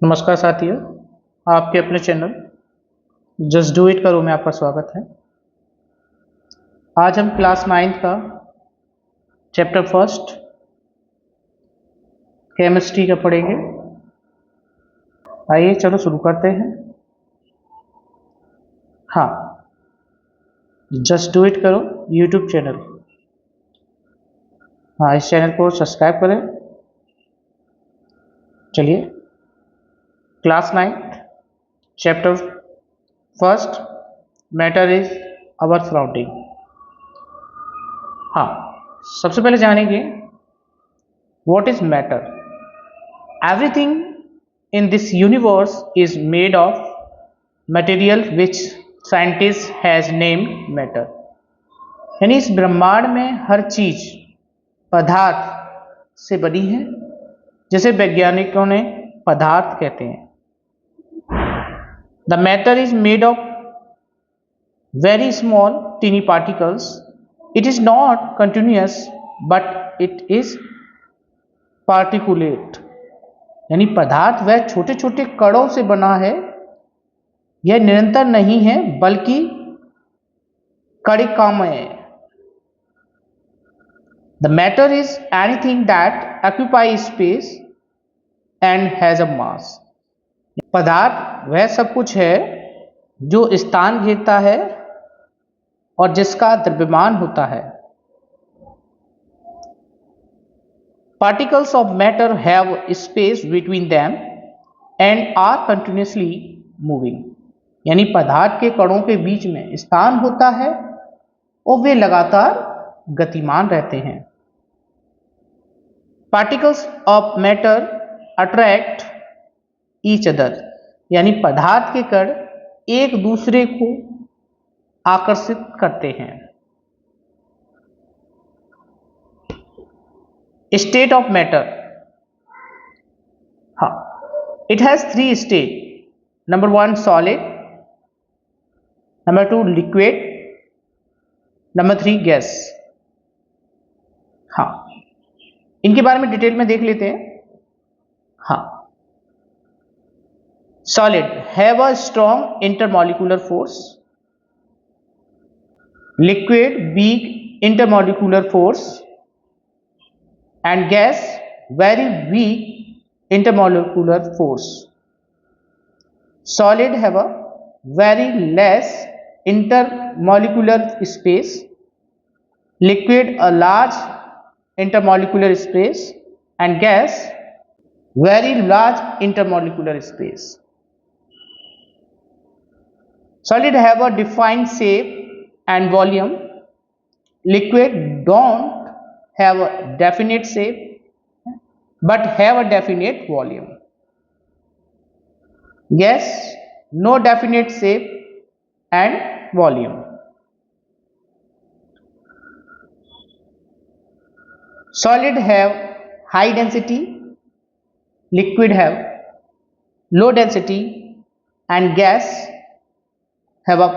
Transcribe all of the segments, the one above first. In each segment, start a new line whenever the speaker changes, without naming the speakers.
नमस्कार साथियों, आपके अपने चैनल जस्ट डू इट करो में आपका स्वागत है। आज हम क्लास 9 का चैप्टर फर्स्ट केमिस्ट्री का पढ़ेंगे। आइए चलो शुरू करते हैं। हाँ, जस्ट डू इट करो यूट्यूब चैनल। हाँ, इस चैनल को सब्सक्राइब करें। चलिए, class 9 chapter first matter is our surrounding. हाँ, सबसे पहले जानेंगे what is matter. Everything in this universe is made of material which scientist has named matter. यानी इस ब्रह्मांड में हर चीज पदार्थ से बनी है, जिसे वैज्ञानिकों ने पदार्थ कहते हैं। The matter is made of very small teeny particles. It is not continuous but it is particulate. यानी पदार्थ वह छोटे छोटे कणों से बना है, यह निरंतर नहीं है बल्कि कणिकामय है। The matter is anything that occupies space and has a mass. पदार्थ वह सब कुछ है जो स्थान घेरता है और जिसका द्रव्यमान होता है। Particles of matter have space between them and are continuously moving. यानी पदार्थ के कणों के बीच में स्थान होता है और वे लगातार गतिमान रहते हैं। Particles of matter attract each other. यानी पदार्थ के कण एक दूसरे को आकर्षित करते हैं। स्टेट ऑफ मैटर, हाँ, it has 3 state. Number 1 solid, number 2 liquid, number 3 gas. हाँ, इनके बारे में डिटेल में देख लेते हैं। हाँ, solid have a strong intermolecular force, liquid weak intermolecular force, and gas very weak intermolecular force. Solid have a very less intermolecular space, liquid a large intermolecular space, and gas very large intermolecular space. Solid have a defined shape and volume. Liquid don't have a definite shape but have a definite volume. Gas no definite shape and volume. Solid have high density, liquid have low density, and gas have a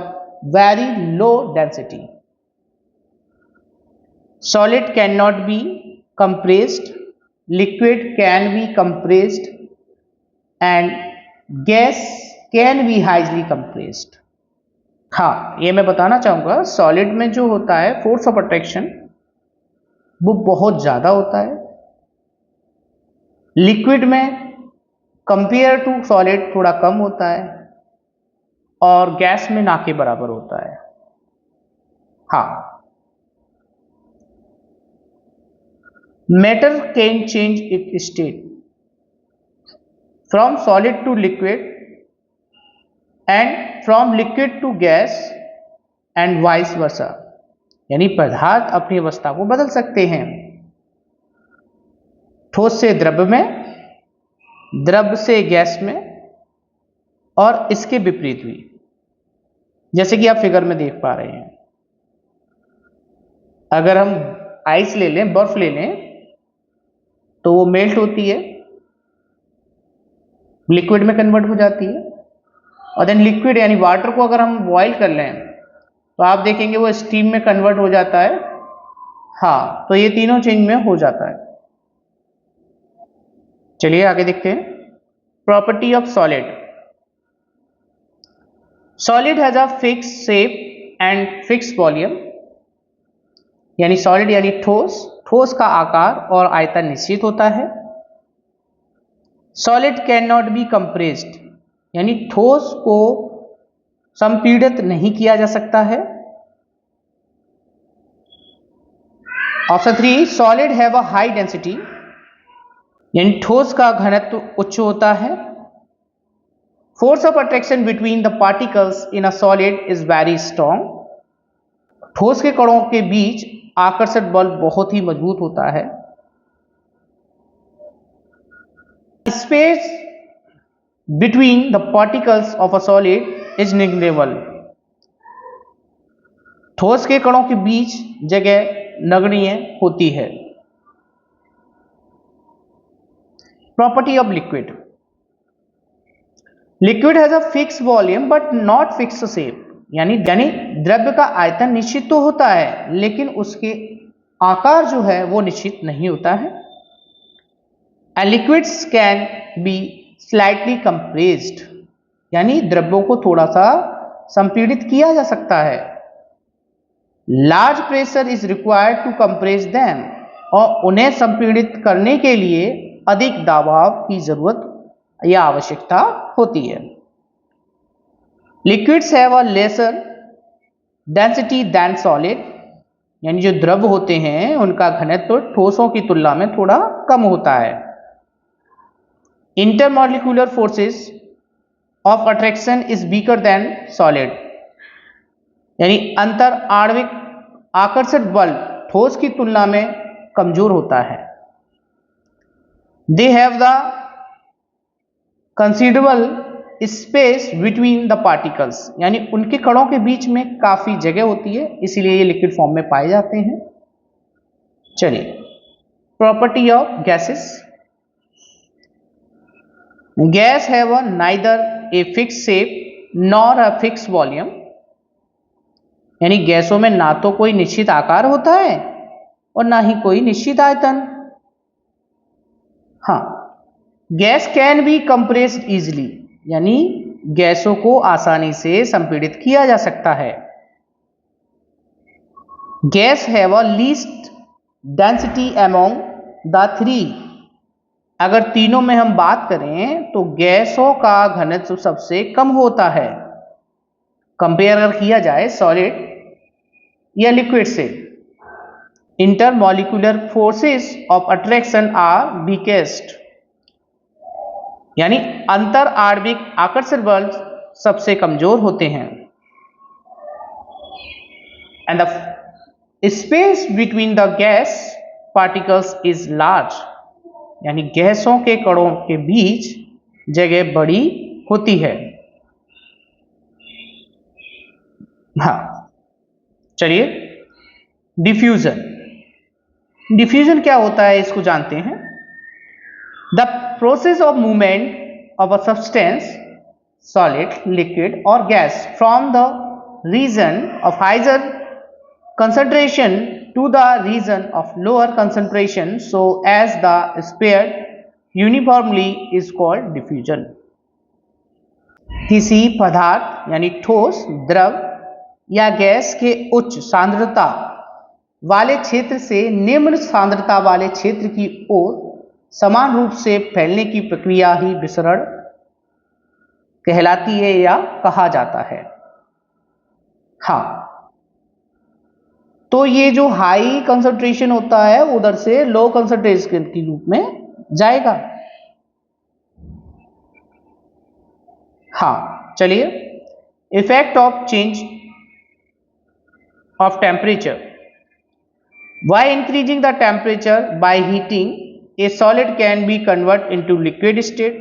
very low density. Solid cannot be compressed, liquid can be compressed, and gas can be highly compressed. हाँ, ये मैं बताना चाहूँगा, solid में जो होता है force of attraction वो बहुत ज़्यादा होता है। लिक्विड में कंपेयर टू सॉलिड थोड़ा कम होता है और गैस में ना के बराबर होता है। हाँ, matter can change its state from solid to liquid and from liquid to gas and vice versa. यानी पदार्थ अपनी अवस्था को बदल सकते हैं, ठोस से द्रव में, द्रव से गैस में, और इसके विपरीत भी, जैसे कि आप फिगर में देख पा रहे हैं। अगर हम आइस ले लें, बर्फ ले लें, तो वो मेल्ट होती है, लिक्विड में कन्वर्ट हो जाती है, और देन लिक्विड यानी वाटर को अगर हम बॉयल कर लें तो आप देखेंगे वो स्टीम में कन्वर्ट हो जाता है। हाँ, तो ये तीनों चेंज में हो जाता है। चलिए आगे देखते हैं। Property of solid. Solid has a fix shape and fix volume, यानी सॉलिड यानी ठोस, ठोस का आकार और आयतन निश्चित होता है। Solid can not be compressed, यानी ठोस को संपीड़ित नहीं किया जा सकता है। Option 3, solid have a high density, यानी ठोस का घनत्व उच्च होता है। Force of attraction between the particles in a solid is very strong, ठोस के कणों के बीच आकर्षक बल बहुत ही मजबूत होता है। Space between the particles of a solid is negligible, ठोस के कणों के बीच जगह नगण्य होती है। Property of liquid. Liquid has a fix volume but not fix shape, यानी द्रव्य का आयतन निश्चित तो होता है लेकिन उसके आकार जो है वो निश्चित नहीं होता है। And liquids can be slightly compressed, यानी द्रव्यों को थोड़ा सा संपीड़ित किया जा सकता है। Large pressure is required to compress them, और उन्हें संपीड़ित करने के लिए अधिक दबाव की जरूरत या आवश्यकता होती है। Liquids have a lesser density than solid, यानी जो द्रव होते हैं उनका घनत्व ठोसों की तुलना में थोड़ा कम होता है। Intermolecular forces of attraction is weaker then solid, यानी अंतर आणविक आकर्षण बल ठोस की तुलना में कमजोर होता है। They have the considerable space between the particles, यानी उनके कणों के बीच में काफी जगह होती है, इसीलिए ये लिक्विड फॉर्म में पाए जाते हैं। चलिए, property of gases. Guys have neither a fix shape nor a fix volume, यानी गैसों में ना तो कोई निश्चित आकार होता है और ना ही कोई निश्चित आयतन। हाँ, gas can be compressed easily, यानी गैसों को आसानी से संपीड़ित किया जा सकता है। Guys have a least density among the three, अगर तीनों में हम बात करें तो गैसों का घनत्व सबसे कम होता है, कंपेयर अगर किया जाए सॉलिड या लिक्विड से। Intermolecular forces of attraction are weakest, यानी अंतर आणविक आकर्षण बल सबसे कमजोर होते हैं। And the space between the gas particles is large, यानी गैसों के कणों के बीच जगह बड़ी होती है। हाँ, चलिए, डिफ्यूजन। डिफ्यूजन क्या होता है इसको जानते हैं। The process of movement of a substance, solid, liquid और gas from the region of higher concentration to the region of lower concentration so as the spread uniformly is called diffusion। किसी पदार्थ यानी ठोस, द्रव या गैस के उच्च सांद्रता वाले क्षेत्र से निम्न सांद्रता वाले क्षेत्र की ओर समान रूप से फैलने की प्रक्रिया ही विसरण कहलाती है या कहा जाता है। हाँ, तो ये जो हाई कंसंट्रेशन होता है उधर से लो कंसंट्रेशन के रूप में जाएगा। हाँ, चलिए, effect of change of temperature. By increasing the temperature by heating a solid can be convert into liquid state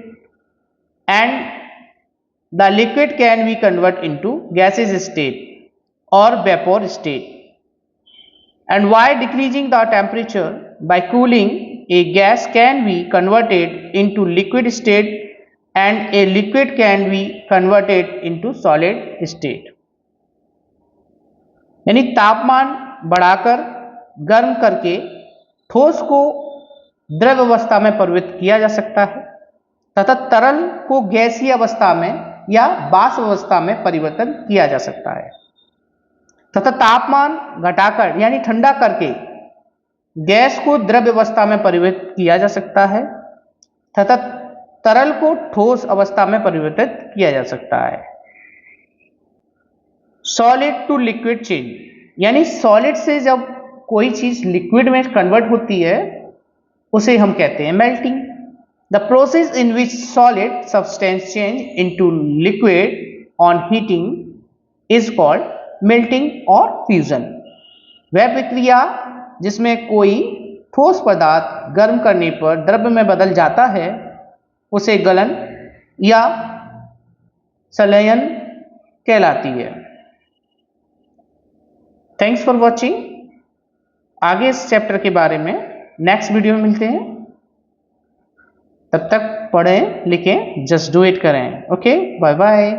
and the liquid can be convert into gases state और vapour state. And by decreasing the temperature by cooling, a gas can be converted into liquid state and a liquid can be converted into solid state। यानी तापमान बढ़ाकर गर्म करके ठोस को द्रव अवस्था में परिवर्तित किया जा सकता है तथा तरल को गैसीय अवस्था में या वाष्प अवस्था में परिवर्तन किया जा सकता है तथा तापमान घटाकर यानी ठंडा करके गैस को द्रव्य अवस्था में परिवर्तित किया जा सकता है तथा तरल को ठोस अवस्था में परिवर्तित किया जा सकता है। सॉलिड टू लिक्विड चेंज, यानी सॉलिड से जब कोई चीज लिक्विड में कन्वर्ट होती है उसे हम कहते हैं melting. The process in which solid substance change into liquid on heating is called melting और फ्यूजन। वह प्रक्रिया जिसमें कोई ठोस पदार्थ गर्म करने पर द्रव्य में बदल जाता है उसे गलन या संलयन कहलाती है। Thanks for watching. आगे इस चैप्टर के बारे में नेक्स्ट वीडियो में मिलते हैं। तब तक पढ़ें लिखें, जस्ट डू इट करें। Okay, bye bye.